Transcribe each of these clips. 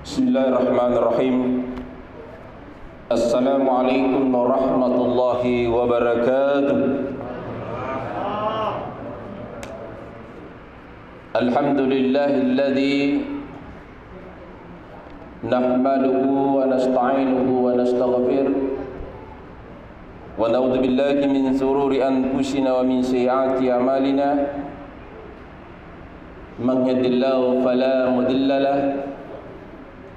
Bismillahirrahmanirrahim. Assalamualaikum warahmatullahi wabarakatuh. Alhamdulillahilladzi nahmaduhu wa nasta'inuhu wa nastaghfir wa na'udzu billahi min shururi anfusina wa min sayyiati a'malina. Man yahdihillahu fala mudilla lahu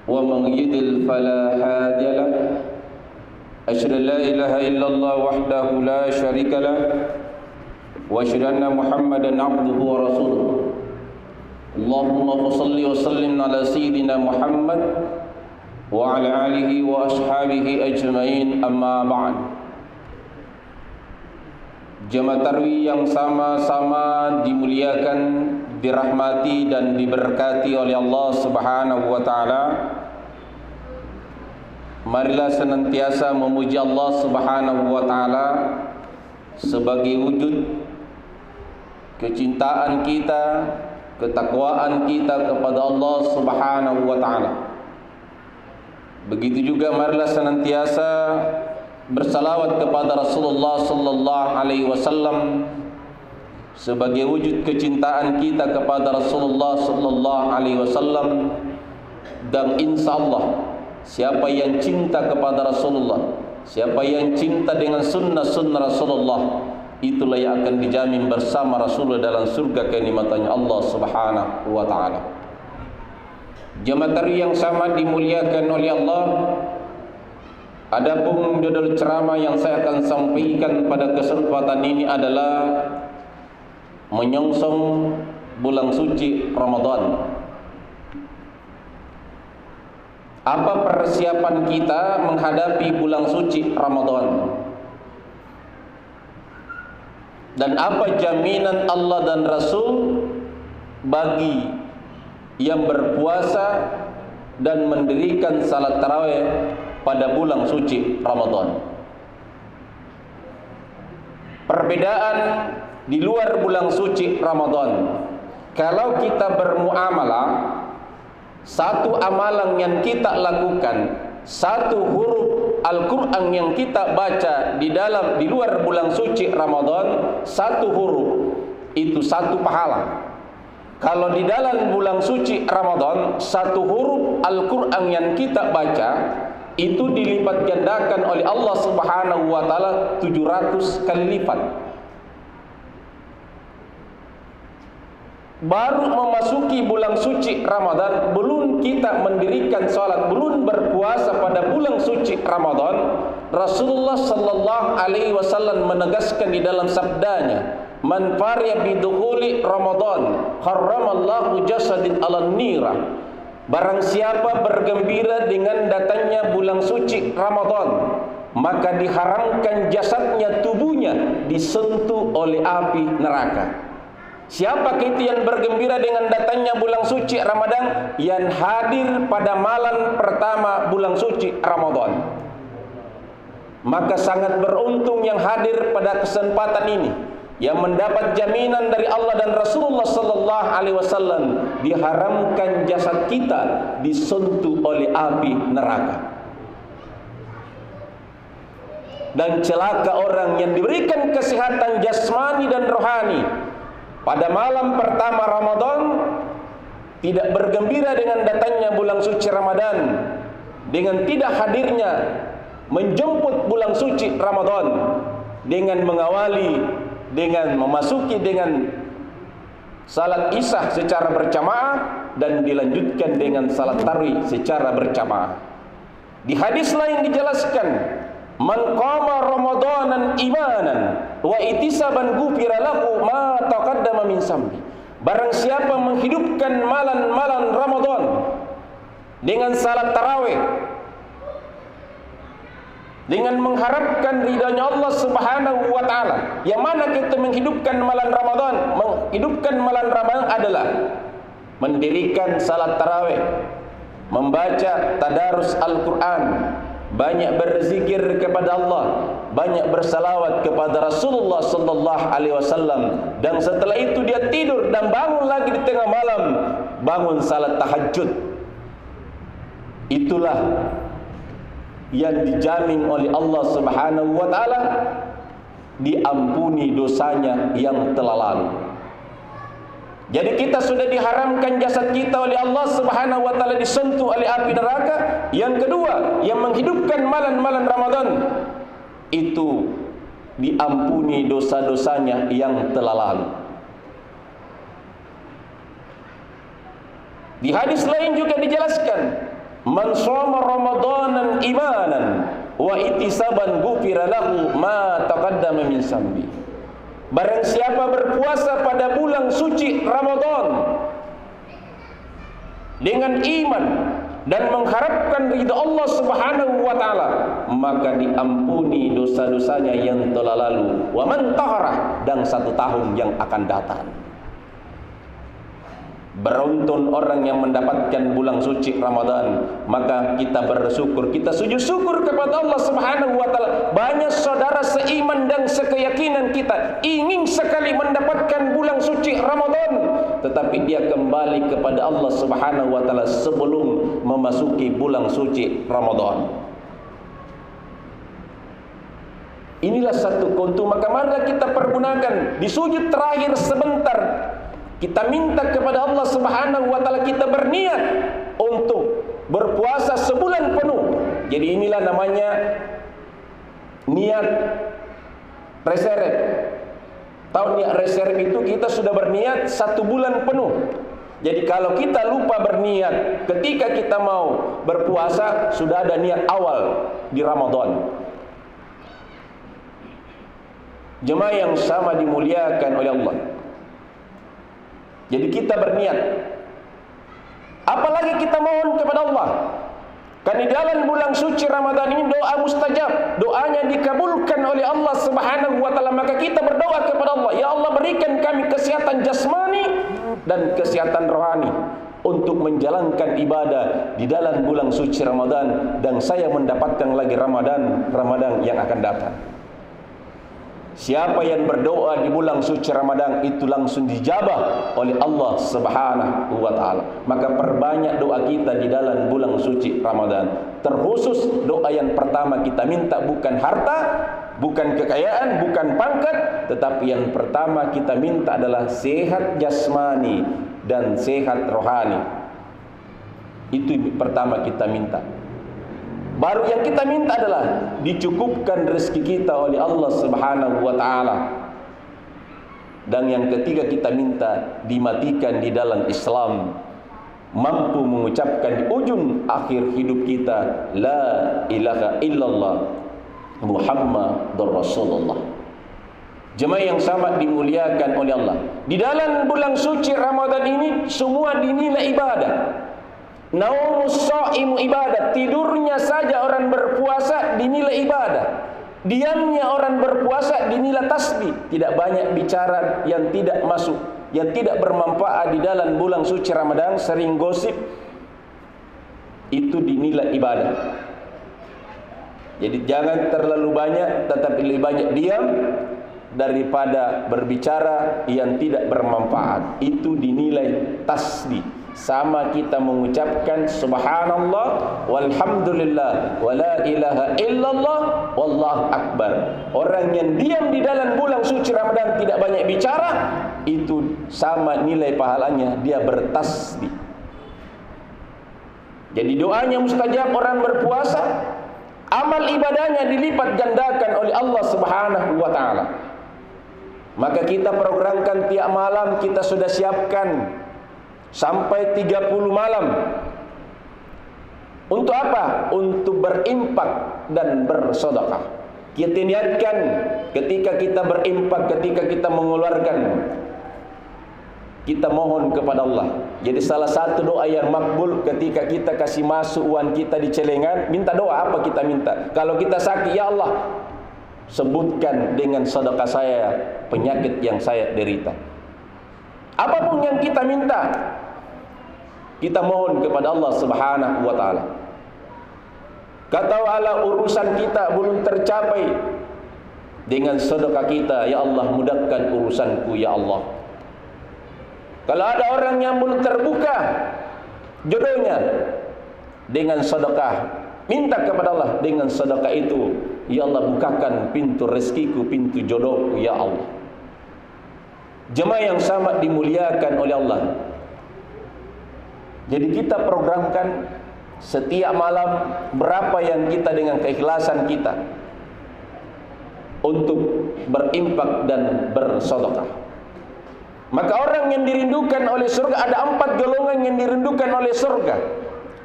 wa man yudlil fala hadiya lahu. Asyhadu an la ilaha illallah wahdahu la syarika lahu wa asyhadu anna Muhammadan abduhu wa rasuluh. Allahumma shalli wa sallim ala sayyidina Muhammad wa ala alihi wa ashabihi ajmain, amma ba'd. Jemaah tarawih yang sama-sama dimuliakan, dirahmati dan diberkati oleh Allah Subhanahu wa taala. Marilah senantiasa memuji Allah Subhanahu wa taala sebagai wujud kecintaan kita, ketakwaan kita kepada Allah Subhanahu wa taala. Begitu juga marilah senantiasa bersalawat kepada Rasulullah sallallahu alaihi wasallam sebagai wujud kecintaan kita kepada Rasulullah sallallahu alaihi wasallam. Dan insyaallah siapa yang cinta kepada Rasulullah, siapa yang cinta dengan sunnah-sunnah Rasulullah, itulah yang akan dijamin bersama Rasulullah dalam surga kenikmatannya Allah Subhanahu wa taala. Jemaah tarawih yang sama dimuliakan oleh Allah. Adapun judul ceramah yang saya akan sampaikan pada kesempatan ini adalah menyongsong bulan suci Ramadan. Apa persiapan kita menghadapi bulan suci Ramadan? Dan apa jaminan Allah dan Rasul bagi yang berpuasa dan mendirikan salat tarawih pada bulan suci Ramadan? Perbedaan di luar bulan suci Ramadan. Kalau kita bermuamalah, satu amalan yang kita lakukan, satu huruf Al-Quran yang kita baca di luar bulan suci Ramadan, satu huruf itu satu pahala. Kalau di dalam bulan suci Ramadan, satu huruf Al-Quran yang kita baca itu dilipat gandakan oleh Allah Subhanahu wa taala 700 kali lipat. Baru memasuki bulan suci Ramadan, belum kita mendirikan salat, belum berpuasa pada bulan suci Ramadan, Rasulullah sallallahu alaihi wasallam menegaskan di dalam sabdanya, "Man fariya bidukhuli Ramadan, harramallahu jasadin 'alan nira." Barang siapa bergembira dengan datangnya bulan suci Ramadan, maka diharamkan jasadnya, tubuhnya disentuh oleh api neraka. Siapa itu yang bergembira dengan datangnya bulan suci Ramadan? Yang hadir pada malam pertama bulan suci Ramadan. Maka sangat beruntung yang hadir pada kesempatan ini, yang mendapat jaminan dari Allah dan Rasulullah sallallahu alaihi wasallam, diharamkan jasad kita disentuh oleh api neraka. Dan celaka orang yang diberikan kesehatan jasmani dan rohani pada malam pertama Ramadan, tidak bergembira dengan datangnya bulan suci Ramadan, dengan tidak hadirnya menjemput bulan suci Ramadan, dengan mengawali, dengan memasuki dengan salat Isya secara berjamaah dan dilanjutkan dengan salat tarawih secara berjamaah. Di hadis lain dijelaskan, "Man qama ramadanan imanan wa ihtisaban ghufira lahu ma taqaddama min zambi." Barang siapa menghidupkan malam-malam Ramadan dengan salat tarawih, dengan mengharapkan ridhanya Allah Subhanahu wa taala. Yang mana kita menghidupkan malam Ramadan? Menghidupkan malam Ramadan adalah mendirikan salat tarawih, membaca tadarus Al-Quran, banyak berzikir kepada Allah, banyak bersalawat kepada Rasulullah sallallahu alaihi wasallam, dan setelah itu dia tidur dan bangun lagi di tengah malam, bangun salat tahajud. itulah yang dijamin oleh Allah Subhanahu wa taala diampuni dosanya yang telah lalu. Jadi kita sudah diharamkan jasad kita oleh Allah Subhanahu wa taala disentuh oleh api neraka. Yang kedua, yang menghidupkan malam-malam Ramadan itu diampuni dosa-dosanya yang telah lalu. Di hadis lain juga dijelaskan, man shoma ramadanan imanan wa ihtisaban ghufira lahu ma taqaddama min zambi. Barang siapa berpuasa pada bulan suci Ramadan dengan iman dan mengharapkan ridha Allah Subhanahu wa taala, maka diampuni dosa-dosanya yang telah lalu, wa man taharah, dan 1 tahun yang akan datang. Beruntung orang yang mendapatkan bulan suci Ramadan. Maka kita bersyukur, kita sujud syukur kepada Allah Subhanahu wa taala. Banyak saudara seiman dan sekeyakinan kita ingin sekali mendapatkan bulan suci Ramadan, tetapi dia kembali kepada Allah Subhanahu wa taala sebelum memasuki bulan suci Ramadan. Inilah satu keuntungan. Maka mari kita pergunakan di sujud terakhir sebentar. Kita minta kepada Allah Subhanahu wa taala, kita berniat untuk berpuasa sebulan penuh. Jadi inilah namanya niat reserve. Tahu niat reserve itu kita sudah berniat 1 bulan penuh. Jadi kalau kita lupa berniat ketika kita mau berpuasa, sudah ada niat awal di Ramadan. Jemaah yang sama dimuliakan oleh Allah. Jadi kita berniat. Apalagi kita mohon kepada Allah. Kan di dalam bulan suci Ramadan ini doa mustajab, doanya dikabulkan oleh Allah Subhanahu wa taala. Maka kita berdoa kepada Allah, ya Allah berikan kami kesehatan jasmani dan kesehatan rohani untuk menjalankan ibadah di dalam bulan suci Ramadan, dan saya mendapatkan lagi Ramadan yang akan datang. Siapa yang berdoa di bulan suci Ramadan itu langsung dijabah oleh Allah Subhanahu wa taala. Maka perbanyak doa kita di dalam bulan suci Ramadan. Terkhusus doa yang pertama kita minta bukan harta, bukan kekayaan, bukan pangkat, tetapi yang pertama kita minta adalah sehat jasmani dan sehat rohani. Itu pertama kita minta. Baru yang kita minta adalah dicukupkan rezeki kita oleh Allah Subhanahu wa taala. Dan yang ketiga kita minta dimatikan di dalam Islam, mampu mengucapkan di ujung akhir hidup kita la ilaha illallah Muhammadur Rasulullah. Jemaah yang sama dimuliakan oleh Allah. Di dalam bulan suci Ramadan ini semua dinilai ibadah. Naumus shaimu ibadah, tidurnya saja orang berpuasa dinilai ibadah. Diamnya orang berpuasa dinilai tasbih. Tidak banyak bicara yang tidak masuk, yang tidak bermanfaat di dalam bulan suci Ramadan, sering gosip, itu dinilai ibadah. Jadi jangan terlalu banyak, tetapi lebih banyak diam daripada berbicara yang tidak bermanfaat. Itu dinilai tasbih. Sama kita mengucapkan subhanallah walhamdulillah wala ilaha illallah wallahu akbar. Orang yang diam di dalam bulan suci Ramadan tidak banyak bicara, itu sama nilai pahalanya dia bertasbih. Jadi doanya mustajab orang berpuasa, amal ibadahnya dilipat gandakan oleh Allah Subhanahu wa taala. Maka kita programkan tiap malam kita sudah siapkan sampai 30 malam. Untuk apa? Untuk berimpak dan bersedekah. Kita niatkan ketika kita berimpak, ketika kita mengeluarkan, kita mohon kepada Allah. Jadi salah satu doa yang makbul ketika kita kasih masuk uang kita di celengan, minta doa apa kita minta? Kalau kita sakit, ya Allah, sebutkan dengan sedekah saya penyakit yang saya derita. Apapun yang kita minta, kita mohon kepada Allah Subhanahu wa taala. Kata Allah, urusan kita belum tercapai dengan sedekah kita, ya Allah mudahkan urusanku ya Allah. Kalau ada orang yang belum terbuka jodohnya, dengan sedekah. Minta kepada Allah dengan sedekah itu, ya Allah bukakan pintu rezekiku, pintu jodohku ya Allah. Jemaah yang sangat dimuliakan oleh Allah. Jadi kita programkan setiap malam berapa yang kita dengan keikhlasan kita untuk berimpak dan bersedekah. Maka orang yang dirindukan oleh surga, ada 4 golongan yang dirindukan oleh surga.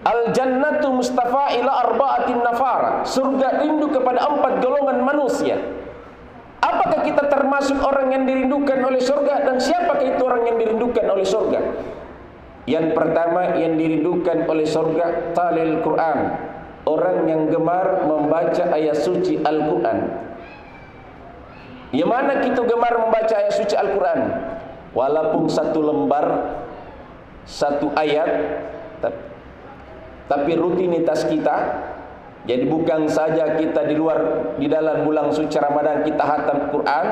Al-jannatu mustafa ila arba'atin nafara. Surga rindu kepada 4 golongan manusia. Apakah kita termasuk orang yang dirindukan oleh surga? Dan siapakah itu orang yang dirindukan oleh surga? Yang pertama yang dirindukan oleh surga, talil Quran. Orang yang gemar membaca ayat suci Al-Quran. Yang mana kita gemar membaca ayat suci Al-Quran? Walaupun 1 lembar, 1 ayat, tapi rutinitas kita. Jadi bukan saja kita di dalam bulan suci Ramadan kita khatam Quran,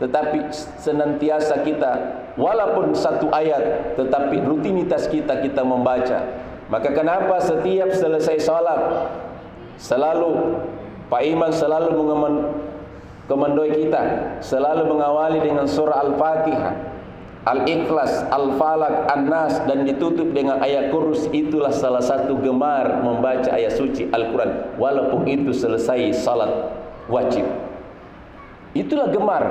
tetapi senantiasa kita walaupun 1 ayat, tetapi rutinitas kita membaca. Maka kenapa setiap selesai salat selalu Pak Iman selalu kemandoi kita, selalu mengawali dengan surah Al-Fatihah, Al-Ikhlas, Al-Falaq, An-Nas, dan ditutup dengan ayat kurus. Itulah salah satu gemar membaca ayat suci Al-Quran, walaupun itu selesai salat wajib. Itulah gemar.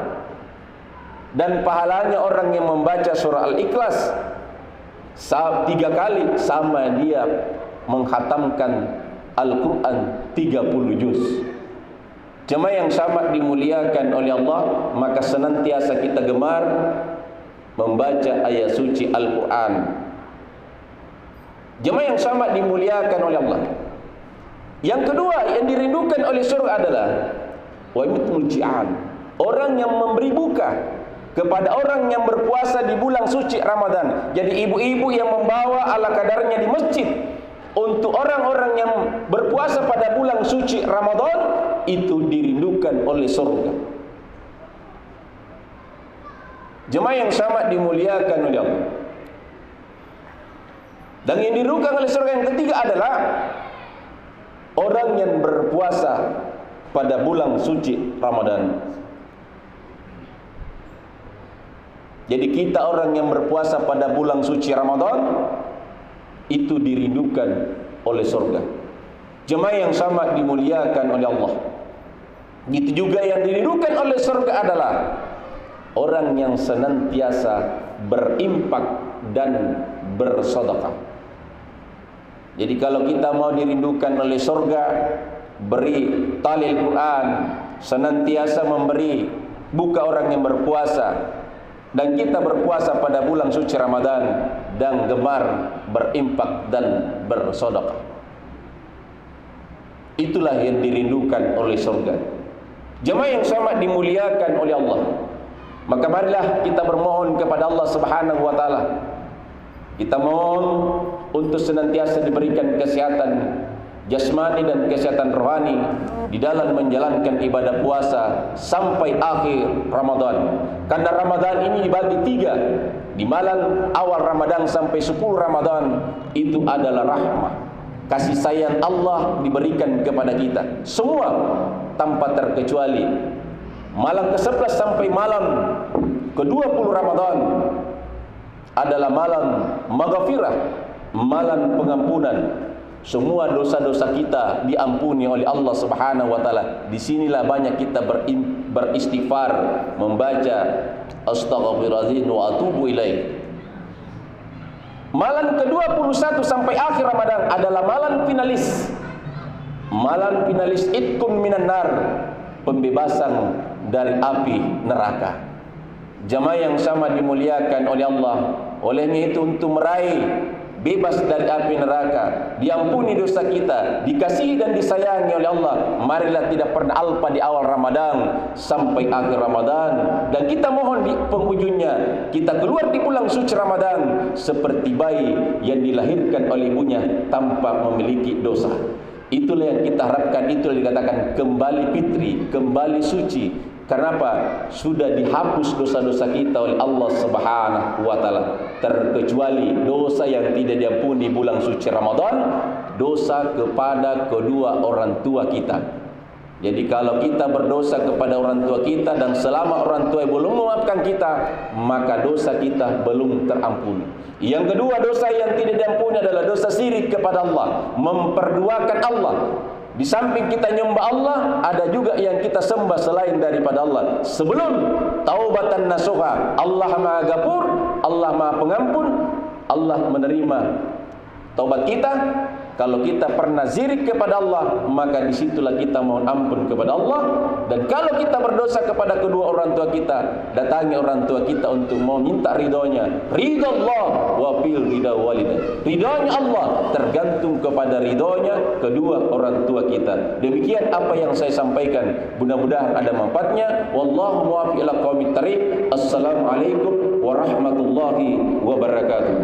Dan pahalanya orang yang membaca surah Al-Ikhlas 3 kali sama dia menghatamkan Al-Quran 30 juz. Jemaah yang sangat dimuliakan oleh Allah, maka senantiasa kita gemar membaca ayat suci Al-Quran. Jemaah yang sangat dimuliakan oleh Allah. Yang kedua yang dirindukan oleh surga adalah wa'imul ji'an. Orang yang memberi buka kepada orang yang berpuasa di bulan suci Ramadan. Jadi ibu-ibu yang membawa ala kadarnya di masjid untuk orang-orang yang berpuasa pada bulan suci Ramadan, itu dirindukan oleh surga. Jemaah yang sangat dimuliakan oleh Allah. Dan yang dirindukan oleh surga yang ketiga adalah orang yang berpuasa pada bulan suci Ramadan. Jadi kita orang yang berpuasa pada bulan suci Ramadan itu dirindukan oleh surga. Jemaah yang sangat dimuliakan oleh Allah. Gitu juga yang dirindukan oleh surga adalah orang yang senantiasa berimpak dan bersedekah. Jadi kalau kita mau dirindukan oleh surga, beri talil Quran, senantiasa memberi buka orang yang berpuasa, dan kita berpuasa pada bulan suci Ramadan dan gemar berimpak dan bersedekah. Itulah yang dirindukan oleh surga. Jemaah yang sangat dimuliakan oleh Allah. Maka marilah kita bermohon kepada Allah Subhanahu wa taala. Kita mohon untuk senantiasa diberikan kesehatan jasmani dan kesehatan rohani di dalam menjalankan ibadah puasa sampai akhir Ramadan. Karena Ramadan ini dibagi 3. Di malam awal Ramadan sampai 10 Ramadan itu adalah rahmah, kasih sayang Allah diberikan kepada kita semua tanpa terkecuali. Malam ke-11 sampai malam ke-20 Ramadan adalah malam maghfirah, malam pengampunan. Semua dosa-dosa kita diampuni oleh Allah Subhanahu wa taala. Disinilah banyak kita beristighfar, membaca astaghfirullahaladzim wa atubu ilaih. Malam ke-21 sampai akhir Ramadan adalah malam finalis. Malam finalis itqun minan nar, pembebasan dari api neraka. Jamaah yang sama dimuliakan oleh Allah. Olehnya itu untuk meraih bebas dari api neraka, diampuni dosa kita, dikasihi dan disayangi oleh Allah, marilah tidak pernah alpa di awal Ramadan sampai akhir Ramadan. Dan kita mohon di penghujungnya kita keluar di bulan suci Ramadan seperti bayi yang dilahirkan oleh ibunya tanpa memiliki dosa. Itulah yang kita harapkan, itulah yang dikatakan kembali fitri, kembali suci, Karena apa? Sudah dihapus dosa-dosa kita oleh Allah Subhanahu wa taala. Terkecuali dosa yang tidak diampuni di bulan suci Ramadan, dosa kepada kedua orang tua kita. Jadi kalau kita berdosa kepada orang tua kita dan selama orang tua belum memaafkan kita, maka dosa kita belum terampuni. Yang kedua, dosa yang tidak diampuni adalah dosa syirik kepada Allah, memperduakan Allah. Di samping kita nyembah Allah, ada juga yang kita sembah selain daripada Allah. Sebelum taubatan nasuha, Allah Maha Ghafur, Allah Maha Pengampun, Allah menerima taubat kita. Kalau kita pernah syirik kepada Allah, maka disitulah kita mohon ampun kepada Allah. Dan kalau kita berdosa kepada kedua orang tua kita, datangi orang tua kita untuk mau minta ridhonya. Ridha Allah wa fil ridha walidain. Ridhonya Allah tergantung kepada ridhonya kedua orang tua kita. Demikian apa yang saya sampaikan. Mudah-mudahan ada manfaatnya. Wallahu muwaffiq ila aqwamit thariq. Assalamualaikum warahmatullahi wabarakatuh.